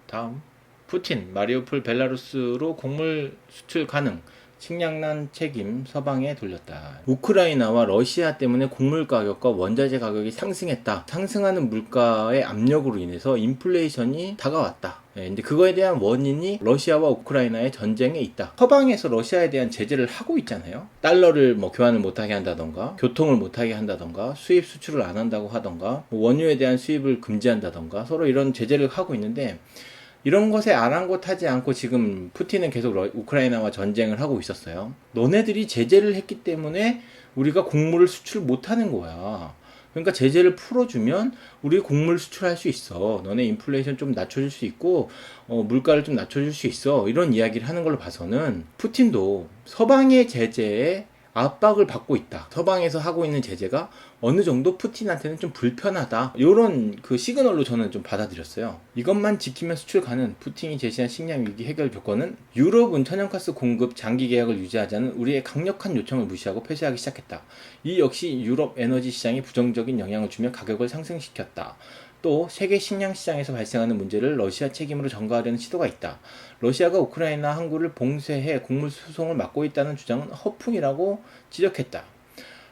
다음, 푸틴, 마리우폴 벨라루스로 곡물 수출 가능. 식량난 책임 서방에 돌렸다. 우크라이나와 러시아 때문에 곡물 가격과 원자재 가격이 상승했다. 상승하는 물가의 압력으로 인해서 인플레이션이 다가왔다. 근데 그거에 대한 원인이 러시아와 우크라이나의 전쟁에 있다. 서방에서 러시아에 대한 제재를 하고 있잖아요. 달러를 교환을 못하게 한다던가, 교통을 못하게 한다던가, 수입 수출을 안 한다고 하던가, 원유에 대한 수입을 금지한다던가, 서로 이런 제재를 하고 있는데, 이런 것에 아랑곳하지 않고 지금 푸틴은 계속 우크라이나와 전쟁을 하고 있었어요. 너네들이 제재를 했기 때문에 우리가 곡물을 수출 못하는 거야. 그러니까 제재를 풀어주면 우리 곡물 수출할 수 있어. 너네 인플레이션 좀 낮춰줄 수 있고 물가를 좀 낮춰줄 수 있어. 이런 이야기를 하는 걸로 봐서는 푸틴도 서방의 제재에 압박을 받고 있다. 서방에서 하고 있는 제재가 어느 정도 푸틴한테는 좀 불편하다. 이런 그 시그널로 저는 좀 받아들였어요. 이것만 지키면 수출 가능. 푸틴이 제시한 식량 위기 해결 조건은 유럽은 천연가스 공급 장기 계약을 유지하자는 우리의 강력한 요청을 무시하고 폐쇄하기 시작했다. 이 역시 유럽 에너지 시장에 부정적인 영향을 주며 가격을 상승시켰다. 또 세계 식량 시장에서 발생하는 문제를 러시아 책임으로 전가하려는 시도가 있다. 러시아가 우크라이나 항구를 봉쇄해 곡물 수송을 막고 있다는 주장은 허풍이라고 지적했다.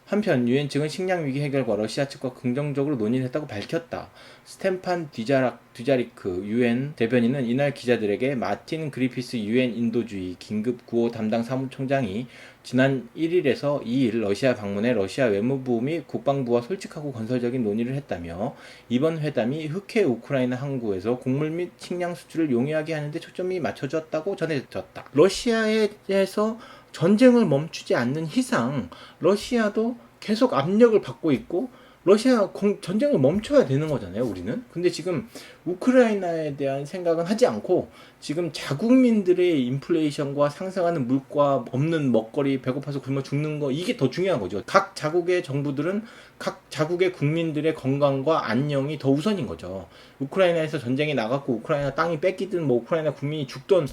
한편 유엔 측은 식량 위기 해결과 러시아 측과 긍정적으로 논의를 했다고 밝혔다. 스테판 듀자리크 유엔 대변인은 이날 기자들에게 마틴 그리피스 유엔 인도주의 긴급 구호 담당 사무총장이 지난 1일에서 2일 러시아 방문해 러시아 외무부 및 국방부와 솔직하고 건설적인 논의를 했다며 이번 회담이 흑해 우크라이나 항구에서 곡물 및 식량 수출을 용이하게 하는 데 초점이 맞춰졌다고 전해졌다. 러시아에서 전쟁을 멈추지 않는 이상 러시아도 계속 압력을 받고 있고 러시아 전쟁을 멈춰야 되는 거잖아요, 우리는. 근데 지금 우크라이나에 대한 생각은 하지 않고 지금 자국민들의 인플레이션과 상승하는 물가, 없는 먹거리, 배고파서 굶어 죽는 거, 이게 더 중요한 거죠. 각 자국의 정부들은 각 자국의 국민들의 건강과 안녕이 더 우선인 거죠. 우크라이나에서 전쟁이 나갔고 우크라이나 땅이 뺏기든 우크라이나 국민이 죽던,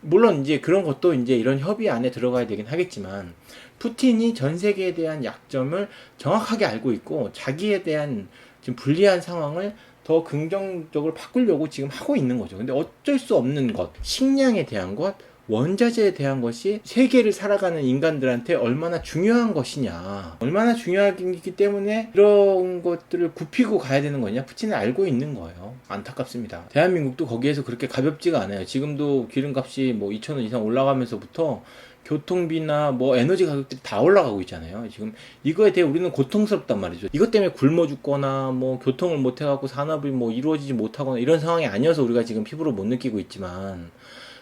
물론 이제 그런 것도 이제 이런 협의 안에 들어가야 되긴 하겠지만, 푸틴이 전 세계에 대한 약점을 정확하게 알고 있고 자기에 대한 지금 불리한 상황을 더 긍정적으로 바꾸려고 지금 하고 있는 거죠. 근데 어쩔 수 없는 것, 식량에 대한 것, 원자재에 대한 것이 세계를 살아가는 인간들한테 얼마나 중요한 것이냐, 얼마나 중요하기 때문에 이런 것들을 굽히고 가야 되는 거냐, 푸틴은 알고 있는 거예요. 안타깝습니다. 대한민국도 거기에서 그렇게 가볍지가 않아요. 지금도 기름값이 2,000원 이상 올라가면서부터 교통비나 에너지 가격들이 다 올라가고 있잖아요. 지금 이거에 대해 우리는 고통스럽단 말이죠. 이것 때문에 굶어 죽거나 교통을 못 해갖고 산업이 이루어지지 못하거나 이런 상황이 아니어서 우리가 지금 피부로 못 느끼고 있지만,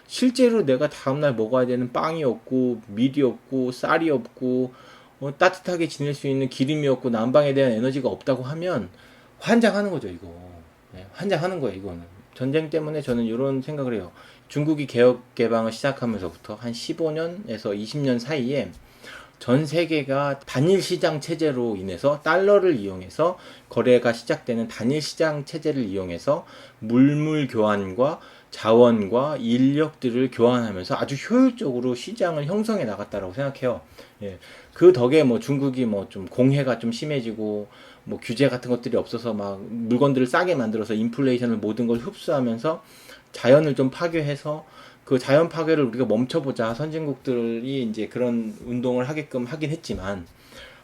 실제로 내가 다음날 먹어야 되는 빵이 없고 밀이 없고 쌀이 없고 따뜻하게 지낼 수 있는 기름이 없고 난방에 대한 에너지가 없다고 하면 환장하는 거죠, 이거. 네, 환장하는 거예요, 이거는. 전쟁 때문에 저는 이런 생각을 해요. 중국이 개혁 개방을 시작하면서부터 한 15년에서 20년 사이에 전 세계가 단일 시장 체제로 인해서 달러를 이용해서 거래가 시작되는 단일 시장 체제를 이용해서 물물 교환과 자원과 인력들을 교환하면서 아주 효율적으로 시장을 형성해 나갔다라고 생각해요. 예. 그 덕에 중국이 좀 공해가 좀 심해지고 규제 같은 것들이 없어서 물건들을 싸게 만들어서 인플레이션을 모든 걸 흡수하면서 자연을 좀 파괴해서 그 자연 파괴를 우리가 멈춰보자, 선진국들이 이제 그런 운동을 하게끔 하긴 했지만,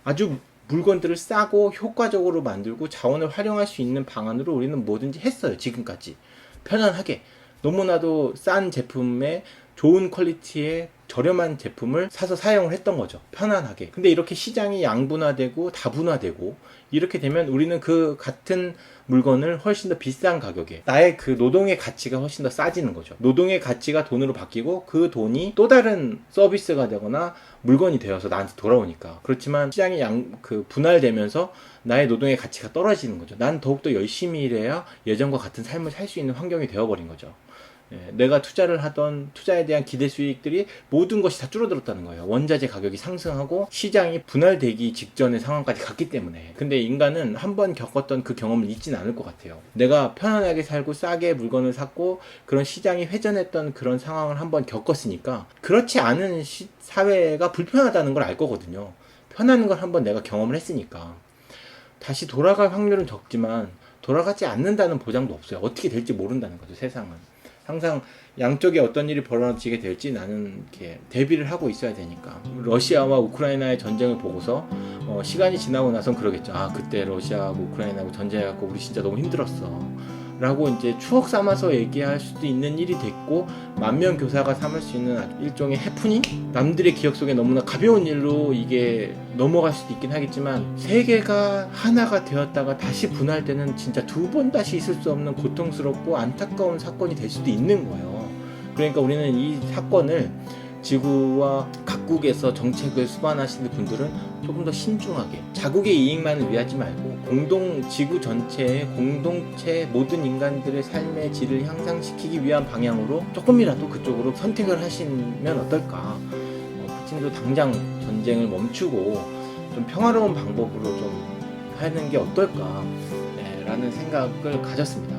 아주 물건들을 싸고 효과적으로 만들고 자원을 활용할 수 있는 방안으로 우리는 뭐든지 했어요. 지금까지 편안하게 너무나도 싼 제품에 좋은 퀄리티의 저렴한 제품을 사서 사용을 했던 거죠. 편안하게. 근데 이렇게 시장이 양분화되고 다분화되고 이렇게 되면 우리는 그 같은 물건을 훨씬 더 비싼 가격에, 나의 그 노동의 가치가 훨씬 더 싸지는 거죠. 노동의 가치가 돈으로 바뀌고 그 돈이 또 다른 서비스가 되거나 물건이 되어서 나한테 돌아오니까. 그렇지만 시장이 분할되면서 나의 노동의 가치가 떨어지는 거죠. 난 더욱더 열심히 일해야 예전과 같은 삶을 살 수 있는 환경이 되어버린 거죠. 내가 투자를 하던 투자에 대한 기대 수익들이 모든 것이 다 줄어들었다는 거예요. 원자재 가격이 상승하고 시장이 분할되기 직전의 상황까지 갔기 때문에. 근데 인간은 한번 겪었던 그 경험을 잊지는 않을 것 같아요. 내가 편안하게 살고 싸게 물건을 샀고 그런 시장이 회전했던 그런 상황을 한번 겪었으니까 그렇지 않은 사회가 불편하다는 걸 알 거거든요. 편한 걸 한번 내가 경험을 했으니까. 다시 돌아갈 확률은 적지만 돌아가지 않는다는 보장도 없어요. 어떻게 될지 모른다는 거죠, 세상은. 항상 양쪽에 어떤 일이 벌어지게 될지 나는 이렇게 대비를 하고 있어야 되니까. 러시아와 우크라이나의 전쟁을 보고서 시간이 지나고 나선 그러겠죠. 아, 그때 러시아하고 우크라이나하고 전쟁해갖고 우리 진짜 너무 힘들었어 라고 이제 추억 삼아서 얘기할 수도 있는 일이 됐고, 만면교사가 삼을 수 있는 일종의 해프닝? 남들의 기억 속에 너무나 가벼운 일로 이게 넘어갈 수도 있긴 하겠지만, 세계가 하나가 되었다가 다시 분할되는 진짜 두 번 다시 있을 수 없는 고통스럽고 안타까운 사건이 될 수도 있는 거예요. 그러니까 우리는 이 사건을, 지구와 각국에서 정책을 수반하시는 분들은 조금 더 신중하게, 자국의 이익만을 위하지 말고 지구 전체의 공동체 모든 인간들의 삶의 질을 향상시키기 위한 방향으로 조금이라도 그쪽으로 선택을 하시면 어떨까. 푸틴도 당장 전쟁을 멈추고 좀 평화로운 방법으로 좀 하는 게 어떨까, 라는 생각을 가졌습니다.